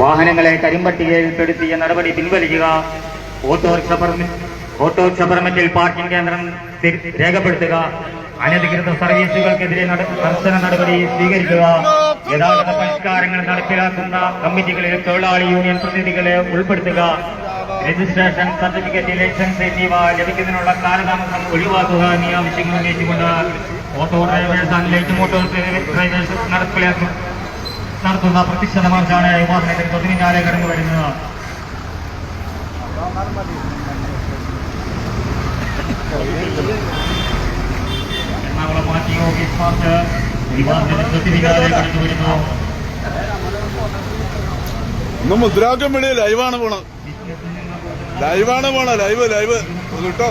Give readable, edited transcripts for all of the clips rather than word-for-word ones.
വാഹനങ്ങളെ കരിമ്പട്ടികയിൽപ്പെടുത്തിയ നടപടി പിൻവലിക്കുക. Autorickshaw പെർമിറ്റിൽ parking കേന്ദ്രം രേഖപ്പെടുത്തുക. അനധികൃത സർവീസുകൾക്കെതിരെ കർശന നടപടി സ്വീകരിക്കുക. ഗതാഗത പരിഷ്കാരങ്ങൾ നടപ്പിലാക്കുന്ന കമ്മിറ്റികളിൽ തൊഴിലാളി യൂണിയൻ പ്രതിനിധികളെ ഉൾപ്പെടുത്തുക. രജിസ്ട്രേഷൻ, സർട്ടിഫിക്കറ്റ്, ലൈസൻസ് എന്നിവ ലഭിക്കുന്നതിനുള്ള കാലതാമസം ഒഴിവാക്കുക എന്നീ ആവശ്യങ്ങൾ ഉന്നയിച്ചുകൊണ്ട് auto drivers and light motor drivers നടത്തുന്ന പ്രതിഷേധ മാർച്ചാണ് യുവാക്കളുടെ തൊട്ടിനാലെ കടന്നു വരുന്നത്. എറണാകുളം പാർട്ടി ഓഫീസ് മാർച്ച് യുവാക്കളുടെ തൊട്ടിനാലെ കടന്നു വരുന്നു. ഒന്ന് മുദ്രാക്കം വേണ്ടി ലൈവാണ് പോണത്, ലൈവ് കിട്ടോ.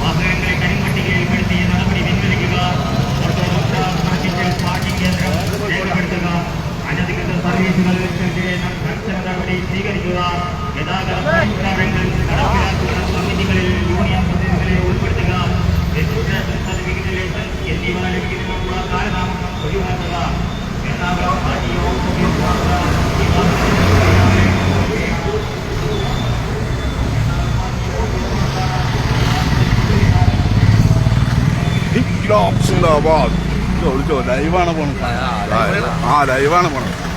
വാഹനങ്ങളെ കരിമ്പട്ടികയിൽപ്പെടുത്തി നടപടി പിൻവലിക്കുക. പാർക്കിംഗ് കേന്ദ്രം രേഖപ്പെടുത്തുക. അനധികൃത സർവീസുകൾക്കെതിരെ കർശന നടപടി സ്വീകരിക്കുക. ഗതാഗത പരിഷ്കാരങ്ങൾ നടപ്പിലാക്കുന്ന കമ്മിറ്റികളിൽ യൂണിയൻ പ്രതിനിധികളെ ഉൾപ്പെടുത്തുക. രജിസ്ട്രേഷൻ, സർട്ടിഫിക്കറ്റ്, ലൈസൻസ് എന്നിവ ലഭിക്കുന്നതിനുള്ള കാലതാമസം ഒഴിവാക്കുക. എറണാകുളം പാർട്ടി ഓഫീസ് ലൈവാണ് പോണത്.